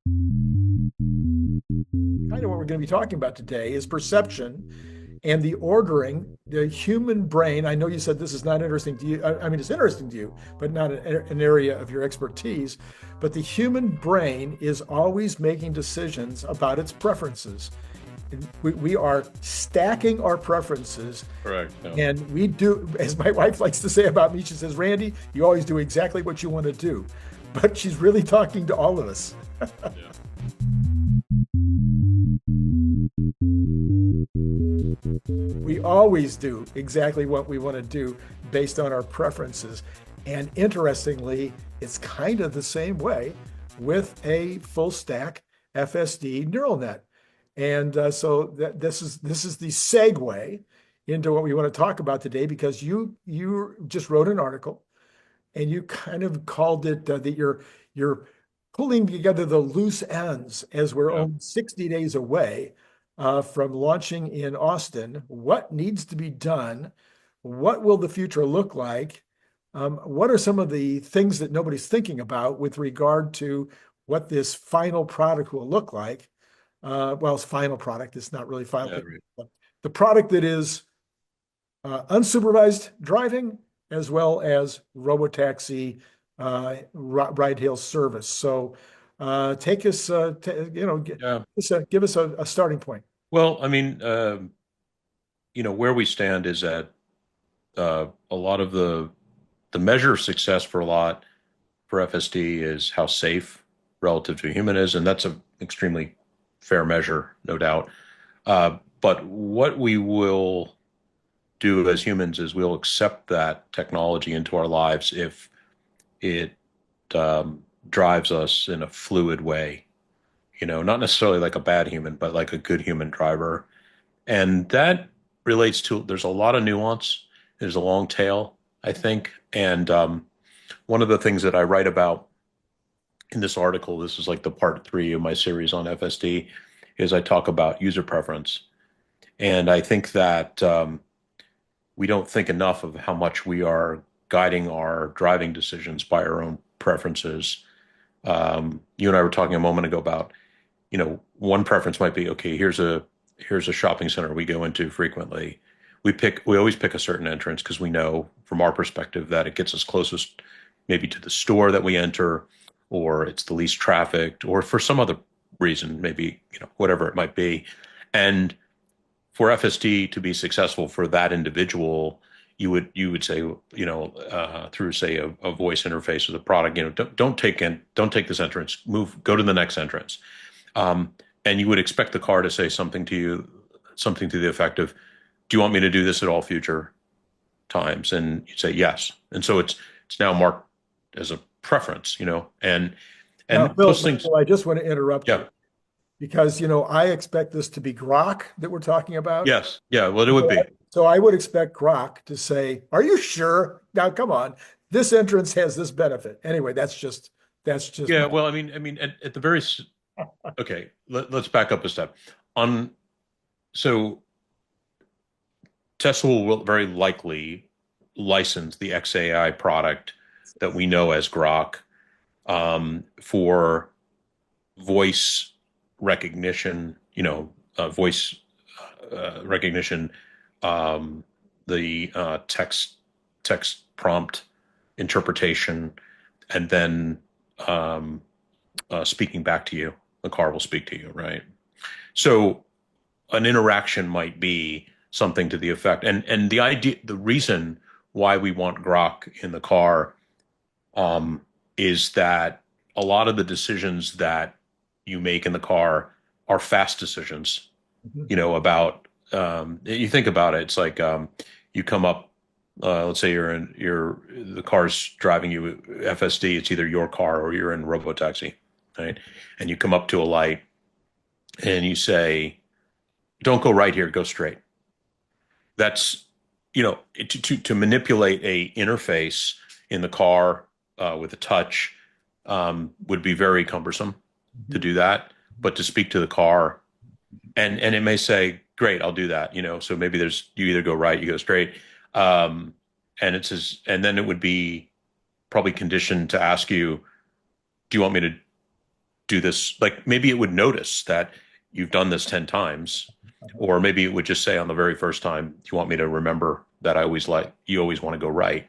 Kind of what we're going to be talking about today is perception and the ordering, the human brain. I know you said this is not interesting to you. I mean, it's interesting to you, but not an area of your expertise. But the human brain is always making decisions about its preferences. We are stacking our preferences. Correct. Yeah. And we do, as my wife likes to say about me, she says, Randy, you always do exactly what you want to do. But she's really talking to all of us. Yeah. We always do exactly what we want to do based on our preferences. And interestingly, it's kind of the same way with a full stack FSD neural net. And so this is the segue into what we want to talk about today, because you just wrote an article and you kind of called it that you're pulling together the loose ends as we're Yeah. only 60 days away from launching in Austin. What needs to be done? What will the future look like? What are some of the things that nobody's thinking about with regard to what this final product will look like? Well, it's final product. It's not really final. Yeah, right. The product that is unsupervised driving as well as robotaxi ride-hail service. So take us, Yeah. give us a starting point. Well, I mean, where we stand is that a lot of the measure of success for a lot for FSD is how safe relative to a human is, and that's an extremely fair measure, no doubt. But what we will do as humans is we'll accept that technology into our lives if it drives us in a fluid way, not necessarily like a bad human, but like a good human driver. And that relates to, there's a lot of nuance. There's a long tail, I think. And one of the things that I write about in this article, this is like the part 3 of my series on FSD, is I talk about user preference. And I think that we don't think enough of how much we are guiding our driving decisions by our own preferences. You and I were talking a moment ago about, one preference might be, okay, here's a shopping center we go into frequently. We always pick a certain entrance because we know from our perspective that it gets us closest maybe to the store that we enter, or it's the least trafficked, or for some other reason, maybe, whatever it might be. And for FSD to be successful for that individual, you would say, through say a voice interface with the product, don't take this entrance, go to the next entrance. And you would expect the car to say something to you, something to the effect of, do you want me to do this at all future times? And you say yes. And so it's now marked as a preference, and Now, those things. Phil, I just want to interrupt Yeah. you because, I expect this to be Grok that we're talking about. Yes. Yeah. Well, it would be. So I would expect Grok to say, are you sure? Now, come on, this entrance has this benefit. Anyway, that's just Yeah. Well, I mean, at the very, okay, let's back up a step. So Tesla will very likely license the xAI product that we know as Grok for voice recognition, voice recognition, the text prompt interpretation, and then speaking back to you. The car will speak to you, right? So an interaction might be something to the effect, and the reason why we want Grok in the car is that a lot of the decisions that you make in the car are fast decisions. About you think about it, it's like you come up, let's say the car's driving you FSD, it's either your car or you're in robotaxi, right? And you come up to a light and you say, don't go right here, go straight. That's, to manipulate a interface in the car with a touch would be very cumbersome to do that. But to speak to the car, and it may say, great, I'll do that. So maybe you either go right, you go straight. And it says, and then it would be probably conditioned to ask you, do you want me to do this. Like maybe it would notice that you've done this 10 times, or maybe it would just say on the very first time, do you want me to remember that you always want to go right?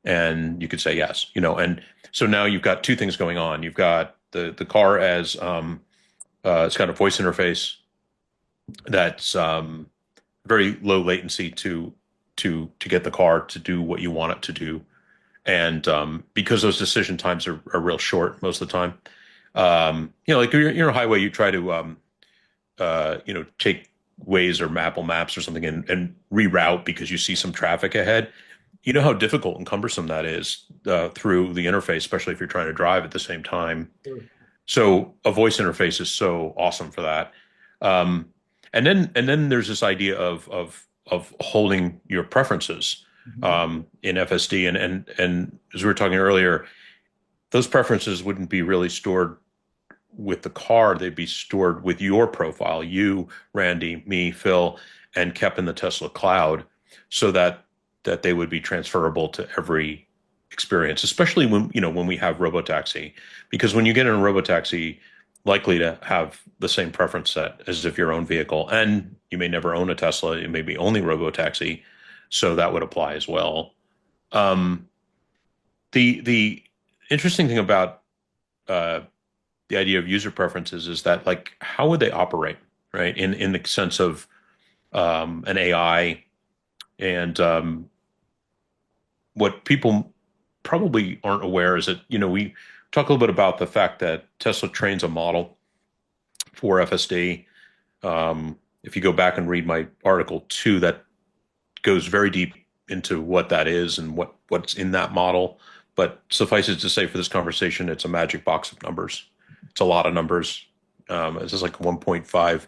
And you could say yes, and so now you've got two things going on. You've got the car as it's got a voice interface that's very low latency to get the car to do what you want it to do. And because those decision times are real short most of the time, like you're on a highway, you try to take Waze or Apple Maps or something and reroute because you see some traffic ahead. You know how difficult and cumbersome that is through the interface, especially if you're trying to drive at the same time. Sure. So a voice interface is so awesome for that. And then there's this idea of holding your preferences in FSD, and as we were talking earlier, those preferences wouldn't be really stored with the car; they'd be stored with your profile, you, Randy, me, Phil, and kept in the Tesla cloud, so that they would be transferable to every experience, especially when we have robotaxi, because when you get in a robotaxi, likely to have the same preference set as if your own vehicle, and you may never own a Tesla, it may be only robotaxi, so that would apply as well. The interesting thing about the idea of user preferences is that, like, how would they operate, right? In the sense of an AI, and what people probably aren't aware is that, we talk a little bit about the fact that Tesla trains a model for FSD. If you go back and read my article too, that goes very deep into what that is and what's in that model. But suffice it to say, for this conversation, it's a magic box of numbers. It's a lot of numbers. This is like 1.5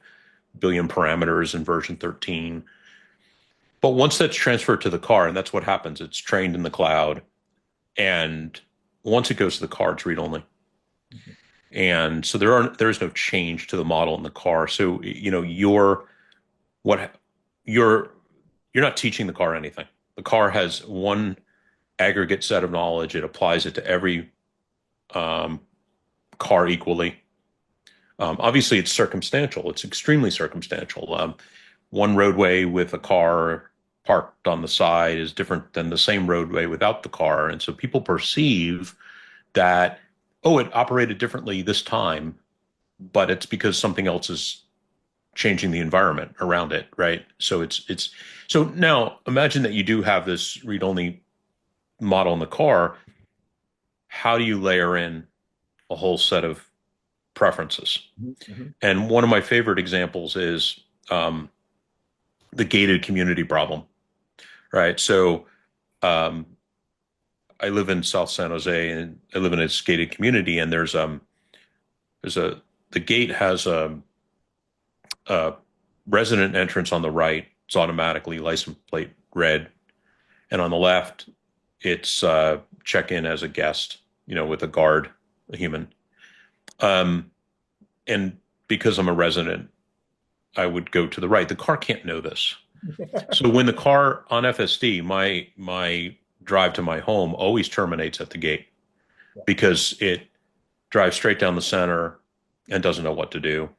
billion parameters in version 13. But once that's transferred to the car, and that's what happens, it's trained in the cloud. And once it goes to the car, it's read-only. And so there is no change to the model in the car. So, you're not teaching the car anything. The car has one aggregate set of knowledge. It applies it to every car equally. Obviously, it's circumstantial. It's extremely circumstantial. One roadway with a car parked on the side is different than the same roadway without the car. And so people perceive that, oh, it operated differently this time, but it's because something else is changing the environment around it, right? So so now imagine that you do have this read-only model in the car. How do you layer in a whole set of preferences? And one of my favorite examples is the gated community problem, right? So I live in South San Jose, and I live in a gated community, and the gate has a resident entrance on the right. It's automatically license plate red, and on the left, it's check in as a guest, with a guard, a human. And because I'm a resident, I would go to the right. The car can't know this. So when the car on FSD, my drive to my home always terminates at the gate, because it drives straight down the center and doesn't know what to do.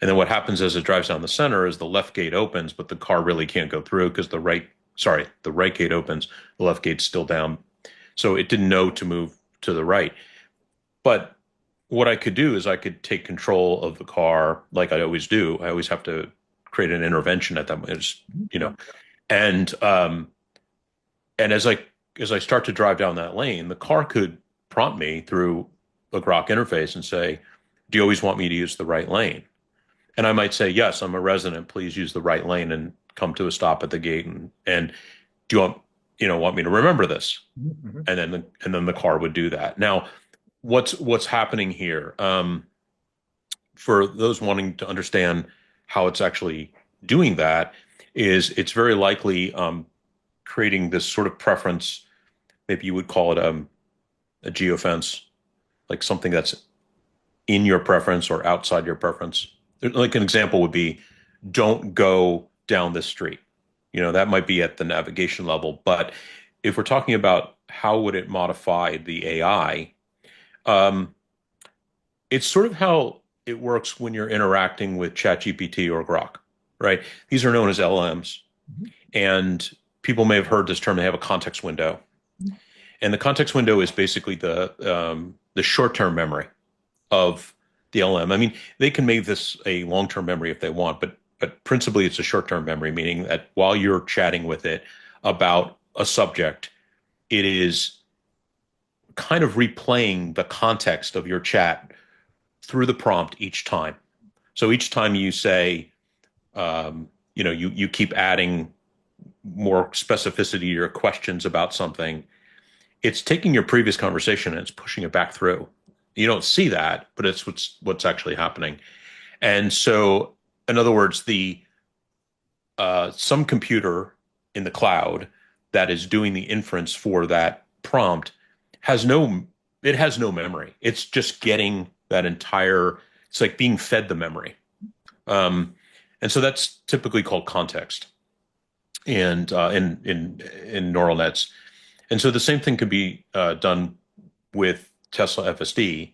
And then what happens as it drives down the center is the left gate opens, but the car really can't go through because the right gate opens, the left gate's still down. So it didn't know to move to the right. But what I could do is I could take control of the car like I always do. I always have to create an intervention at that moment, and as I start to drive down that lane, the car could prompt me through a Grok interface and say, do you always want me to use the right lane? And I might say, yes, I'm a resident. Please use the right lane and come to a stop at the gate. And do you want me to remember this? And then the car would do that. Now, what's happening here? For those wanting to understand how it's actually doing that, is it's very likely creating this sort of preference. Maybe you would call it a geofence, like something that's in your preference or outside your preference. Like an example would be, don't go down this street. That might be at the navigation level. But if we're talking about how would it modify the AI, it's sort of how it works when you're interacting with ChatGPT or Grok, right? These are known as LLMs, and people may have heard this term. They have a context window, and the context window is basically the short-term memory of the LLM. I mean, they can make this a long-term memory if they want, but principally it's a short-term memory, meaning that while you're chatting with it about a subject, it is kind of replaying the context of your chat through the prompt each time. So each time you say, you keep adding more specificity to your questions about something, it's taking your previous conversation and it's pushing it back through. You don't see that, but it's what's actually happening. And so, in other words, some computer in the cloud that is doing the inference for that prompt has no memory. It's just getting that entire, it's like being fed the memory. And so that's typically called context and in neural nets. And so the same thing can be done with Tesla FSD,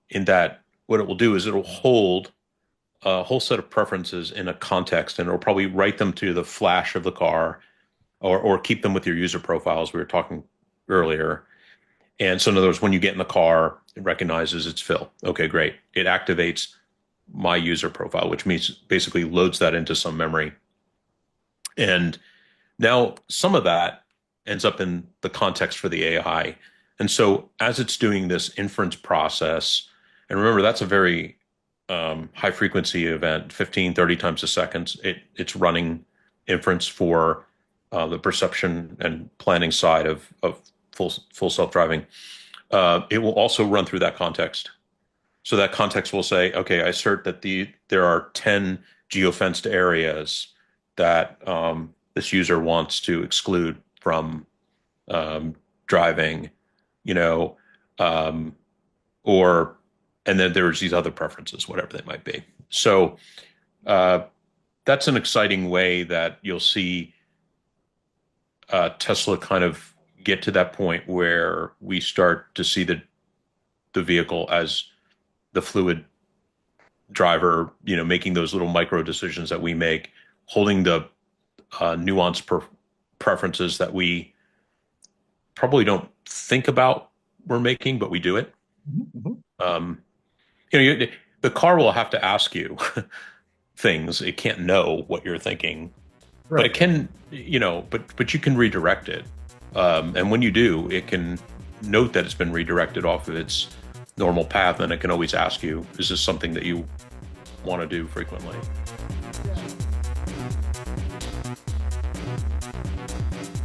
in that what it will do is it'll hold a whole set of preferences in a context, and it'll probably write them to the flash of the car, or keep them with your user profiles we were talking earlier. And so in other words, when you get in the car, it recognizes it's Phil. Okay, great. It activates my user profile, which means basically loads that into some memory. And now some of that ends up in the context for the AI. And so as it's doing this inference process, and remember, that's a very high frequency event, 15, 30 times a second. It's running inference for the perception and planning side of full self-driving. It will also run through that context. So that context will say, okay, I assert that there are 10 geofenced areas that this user wants to exclude from driving, and then there's these other preferences, whatever they might be. So that's an exciting way that you'll see Tesla kind of get to that point where we start to see the vehicle as the fluid driver, making those little micro decisions that we make, holding the nuanced preferences that we probably don't think about we're making, but we do it. Mm-hmm. The car will have to ask you things. It can't know what you're thinking, right. But it can, but you can redirect it. And when you do, it can note that it's been redirected off of its normal path, and it can always ask you, is this something that you want to do frequently?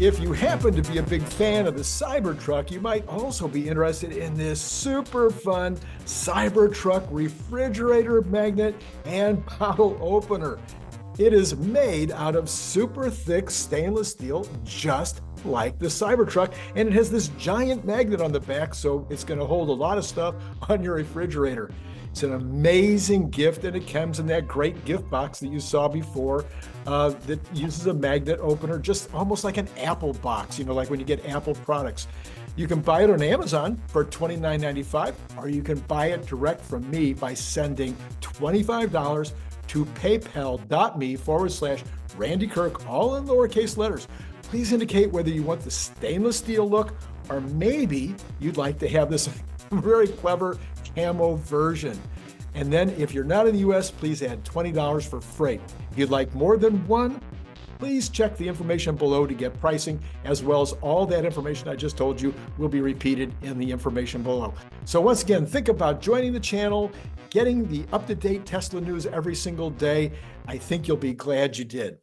If you happen to be a big fan of the Cybertruck, you might also be interested in this super fun Cybertruck refrigerator magnet and bottle opener. It is made out of super thick stainless steel, just like the Cybertruck, and it has this giant magnet on the back, so it's going to hold a lot of stuff on your refrigerator. It's an amazing gift, and it comes in that great gift box that you saw before that uses a magnet opener, just almost like an Apple box, like when you get Apple products. You can buy it on Amazon for $29.95, or you can buy it direct from me by sending $25 to paypal.me/Randy Kirk, all in lowercase letters. Please indicate whether you want the stainless steel look, or maybe you'd like to have this very clever camo version. And then if you're not in the US, please add $20 for freight. If you'd like more than one, please check the information below to get pricing, as well as all that information I just told you will be repeated in the information below. So once again, think about joining the channel, getting the up-to-date Tesla news every single day. I think you'll be glad you did.